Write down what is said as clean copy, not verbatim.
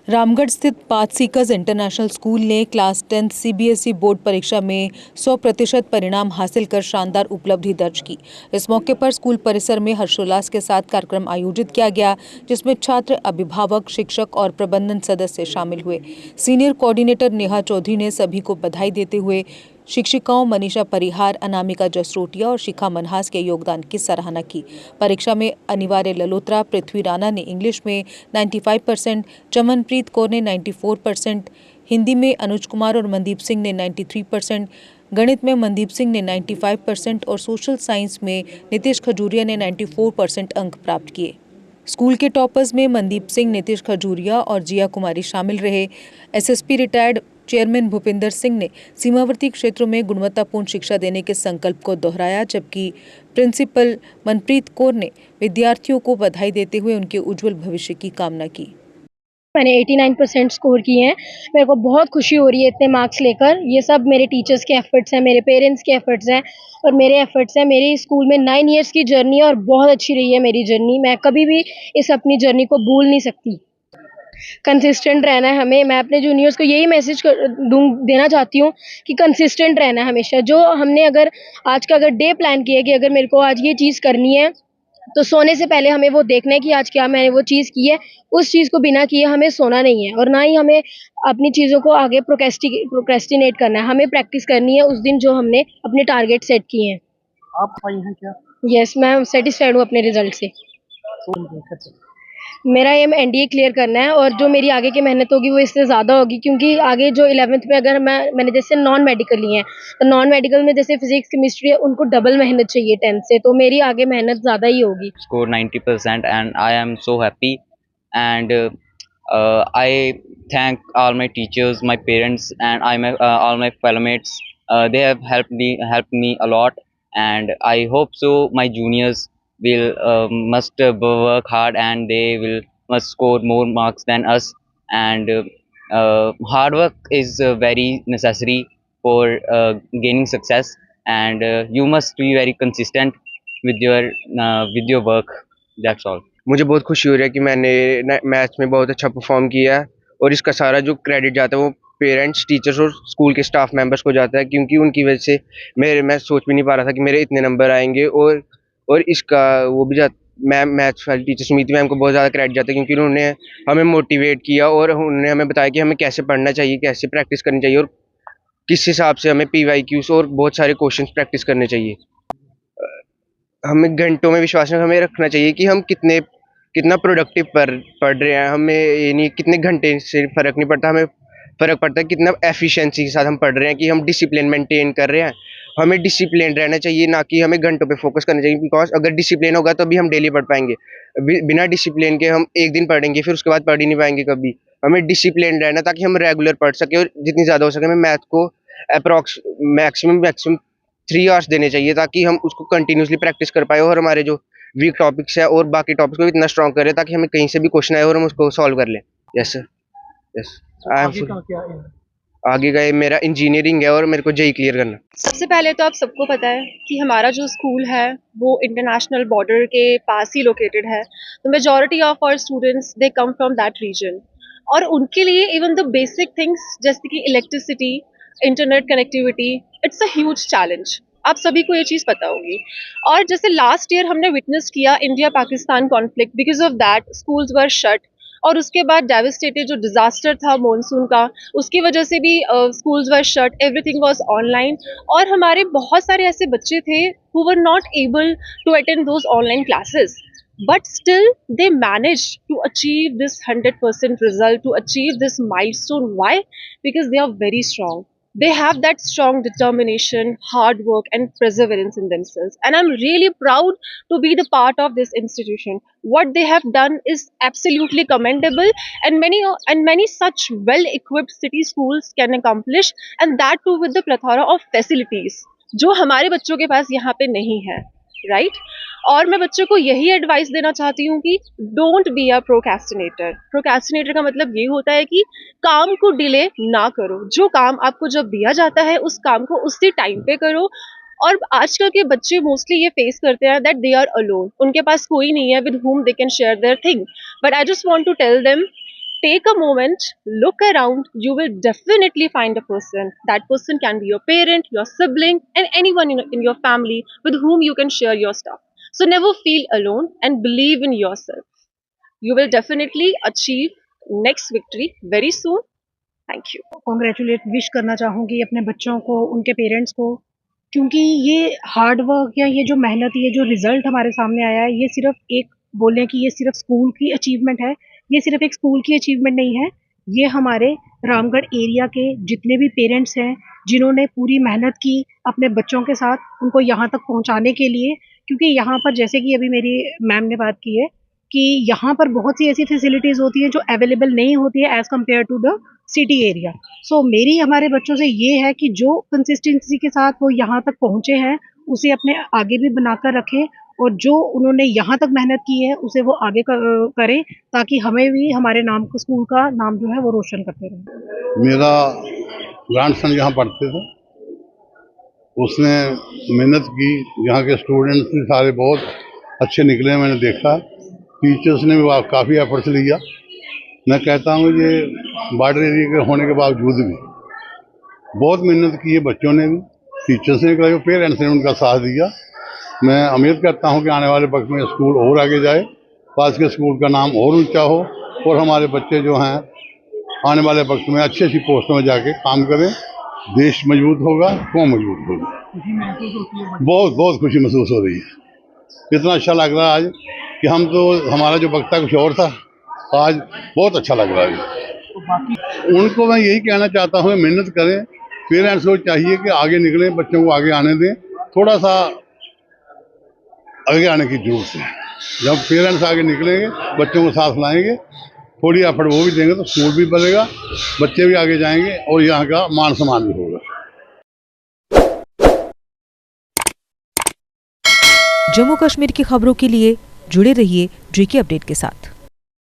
रामगढ़ स्थित path seekers international school ने class 10 CBSE board परीक्षा में 100% परिणाम हासिल कर शानदार उपलब्धि दर्ज की। इस मौके पर स्कूल परिसर में हर्षोल्लास के साथ कार्यक्रम आयोजित किया गया, जिसमें छात्र, अभिभावक, शिक्षक और प्रबंधन सदस्य शामिल हुए। सीनियर कोऑर्डिनेटर नेहा चौधरी ने सभी को बधाई देते हुए शिक्षिकाओं मनीषा परिहार, अनामिका जसरोटिया और शिखा मनहास के योगदान की सराहना की। परीक्षा में अनिवार्य ललोत्रा, पृथ्वी राणा ने इंग्लिश में 95%, चमनप्रीत कौर ने 94%, हिंदी में अनुज कुमार और मनदीप सिंह ने 93%, गणित में मनदीप सिंह ने 95% और सोशल साइंस में नीतीश खजूरिया ने 94% अंक प्राप्त किए। स्कूल के टॉपर्स में मनदीप सिंह, नीतीश खजूरिया और जिया कुमारी शामिल रहे। SSP retired chairman Bhupinder Singh ने सीमावर्ती क्षेत्रों में गुणवत्तापूर्ण शिक्षा देने के संकल्प को दोहराया, जबकि प्रिंसिपल मनप्रीत कौर ने विद्यार्थियों को बधाई देते हुए उनके उज्जवल भविष्य की कामना की। मैंने 89% स्कोर किए हैं। मेरे को बहुत खुशी हो रही है इतने मार्क्स लेकर। ये सब मेरे टीचर्स के एफर्ट्स हैं, मेरे पेरेंट्स के एफर्ट्स हैं और मेरे एफर्ट्स हैं। मेरी स्कूल में 9 इयर्स की जर्नी है और बहुत अच्छी रही है मेरी जर्नी। मैं कभी भी इस अपनी जर्नी को भूल नहीं सकती। कंसिस्टेंट रहना है हमें। मैं अपने जूनियर्स को यही मैसेज देना चाहती हूँ कि कंसिस्टेंट रहना है हमेशा। जो हमने अगर आज का डे प्लान किया कि अगर मेरे को आज ये चीज़ करनी है, तो सोने से पहले हमें वो देखना है कि आज क्या मैंने वो चीज़ की है। उस चीज़ को बिना किए हमें सोना नहीं है और ना ही हमें अपनी चीज़ों को आगे प्रोक्रेस्टिनेट करना है। हमें प्रैक्टिस करनी है उस दिन जो हमने अपने टारगेट सेट किए हैं। आप पाई हैं क्या? यस, मैं सेटिस्फाइड हूँ अपने रिजल्ट से। मेरा एम एनडीए क्लियर करना है और जो मेरी आगे की मेहनत होगी वो इससे ज़्यादा होगी, क्योंकि आगे जो 11th में अगर मैंने जैसे नॉन मेडिकल ली है, तो नॉन मेडिकल में जैसे फिजिक्स, केमिस्ट्री है, उनको डबल मेहनत चाहिए 10th से, तो मेरी आगे मेहनत ज़्यादा ही होगी। Score 90% and I am so happy, and I thank all my teachers, my parents, and all my fellow mates. They have helped me a lot, and I hope so my juniors will must work hard and they will must score more marks than us. And hard work is very necessary for gaining success, and you must be very consistent with your work. That's all. मुझे बहुत खुशी हो रही है कि मैंने maths में बहुत अच्छा परफॉर्म किया है और इसका सारा जो क्रेडिट जाता है वो पेरेंट्स, टीचर्स और स्कूल के स्टाफ मेंबर्स को जाता है, क्योंकि उनकी वजह से मैं सोच भी नहीं पा रहा था कि मेरे इतने नंबर आएंगे। और इसका वो भी मैम, मैथ्स वाली टीचर सुमिति मैम को बहुत ज़्यादा क्रेडिट जाता है, क्योंकि उन्होंने हमें मोटिवेट किया और उन्होंने हमें बताया कि हमें कैसे पढ़ना चाहिए, कैसे प्रैक्टिस करनी चाहिए और किस हिसाब से हमें PYQs और बहुत सारे क्वेश्चन प्रैक्टिस करने चाहिए। हमें घंटों में विश्वास हमें रखना चाहिए कि हम कितना प्रोडक्टिव पढ़ रहे हैं। हमें ये नहीं कितने घंटे से फ़र्क नहीं पड़ता, हमें फ़र्क पड़ता है कितना एफिशिएंसी के साथ हम पढ़ रहे हैं, कि हम डिसिप्लिन मेंटेन कर रहे हैं। हमें डिसिप्लिन रहना चाहिए, ना कि हमें घंटों पे फोकस करना चाहिए, बिकॉज अगर डिसिप्लिन होगा तभी हम डेली पढ़ पाएंगे। बिना डिसिप्लिन के हम एक दिन पढ़ेंगे फिर उसके बाद पढ़ ही नहीं पाएंगे कभी। हमें डिसिप्लिन रहना ताकि हम रेगुलर पढ़ सकें और जितनी ज़्यादा हो सके हमें मैथ को अप्रॉक्स मैक्सिमम 3 आवर्स देने चाहिए, ताकि हम उसको कंटिन्यूसली प्रैक्टिस कर पाए और हमारे जो वीक टॉपिक्स है और बाकी टॉपिक्स को इतना स्ट्रॉन्ग करें ताकि हमें कहीं से भी क्वेश्चन आए और हम उसको सॉल्व कर लें। Yes sir, yes. आगे का मेरा इंजीनियरिंग है और मेरे को जेई क्लियर करना। सबसे पहले तो आप सबको पता है कि हमारा जो स्कूल है वो इंटरनेशनल बॉर्डर के पास ही लोकेटेड है, तो majority of our students they come from that region, और उनके लिए इवन द बेसिक थिंग्स जैसे कि electricity, internet connectivity, it's a huge challenge. आप सभी को ये चीज़ पता होगी। और जैसे लास्ट ईयर हमने विटनेस किया India Pakistan conflict, because of that schools were shut, और उसके बाद डेविस्टेटेड जो डिजास्टर था मॉनसून का, उसकी वजह से भी schools were shut, everything was online, और हमारे बहुत सारे ऐसे बच्चे थे who were not able to attend those online classes, but still they managed to achieve this 100% result, to achieve this milestone. Why? Because they are very strong. They have that strong determination, hard work and perseverance in themselves, and I'm really proud to be the part of this institution. What they have done is absolutely commendable, and many such well equipped city schools can accomplish, and that too with the plethora of facilities जो हमारे बच्चों के पास यहाँ पे नहीं है, right? और मैं बच्चों को यही एडवाइस देना चाहती हूँ कि don't be a procrastinator. Procrastinator का मतलब ये होता है कि काम को डिले ना करो। जो काम आपको जब दिया जाता है उस काम को उसी टाइम पे करो। और आजकल के बच्चे मोस्टली ये फेस करते हैं दैट दे आर अलोन, उनके पास कोई नहीं है with whom they can share their thing, but I just want to tell them, take a moment, look around, you will definitely find a person. That person can be your parent, your sibling, and anyone in your family with whom you can share your stuff. So never feel alone and believe in yourself. You will definitely achieve next victory very soon. Thank you. Congratulate wish करना चाहूँगी अपने बच्चों को, उनके parents को, क्योंकि ये hard work या ये जो मेहनत, ये जो रिज़ल्ट हमारे सामने आया है, ये सिर्फ़ एक बोलें कि ये सिर्फ़ स्कूल की अचीवमेंट है, ये सिर्फ़ एक स्कूल की अचीवमेंट नहीं है, ये हमारे रामगढ़ एरिया के जितने भी पेरेंट्स हैं, जिन्होंने पूरी मेहनत की अपने बच्चों के साथ, उनको यहाँ तक पहुँचाने के लिए। क्योंकि यहाँ पर जैसे कि अभी मेरी मैम ने बात की है कि यहाँ पर बहुत सी ऐसी फैसिलिटीज़ होती हैं जो अवेलेबल नहीं होती है as compared to the city area. So मेरी हमारे बच्चों से ये है कि जो कंसिस्टेंसी के साथ वो यहाँ तक पहुँचे हैं, उसे अपने आगे भी बनाकर रखें, और जो उन्होंने यहाँ तक मेहनत की है उसे वो आगे करें, ताकि हमें भी हमारे नाम को, स्कूल का नाम जो है वो रोशन करते रहें। मेरा ग्रैंडसन यहाँ पढ़ते थे, उसने मेहनत की, यहाँ के स्टूडेंट्स भी सारे बहुत अच्छे निकले, मैंने देखा। टीचर्स ने भी काफ़ी एफर्ट्स लिया। मैं कहता हूँ ये बॉर्डर एरिया के होने के बावजूद भी बहुत मेहनत की है बच्चों ने भी, टीचर्स ने भी, पेरेंट्स ने उनका साथ दिया। मैं उम्मीद करता हूँ कि आने वाले वक्त में स्कूल और आगे जाए, पास के स्कूल का नाम और ऊंचा हो, और हमारे बच्चे जो हैं आने वाले वक्त में अच्छी अच्छी पोस्टों में जाके काम करें। देश मजबूत होगा, कौम मजबूत होगी। बहुत बहुत खुशी महसूस हो रही है। इतना अच्छा लग रहा है आज कि हम तो, हमारा जो वक्ता कुछ और था, आज बहुत अच्छा लग रहा है। उनको मैं यही कहना चाहता हूँ, मेहनत करें। पेरेंट्स को चाहिए कि आगे निकलें, बच्चों को आगे आने दें, थोड़ा सा आगे आने की जरूरत है। जब पेरेंट्स आगे निकलेंगे, बच्चों को साथ लाएंगे, थोड़ी एफर्ट वो भी देंगे तो स्कूल भी बढ़ेगा, बच्चे भी आगे जाएंगे और यहाँ का मान सम्मान भी होगा। जम्मू कश्मीर की खबरों के लिए जुड़े रहिए JK अपडेट के साथ।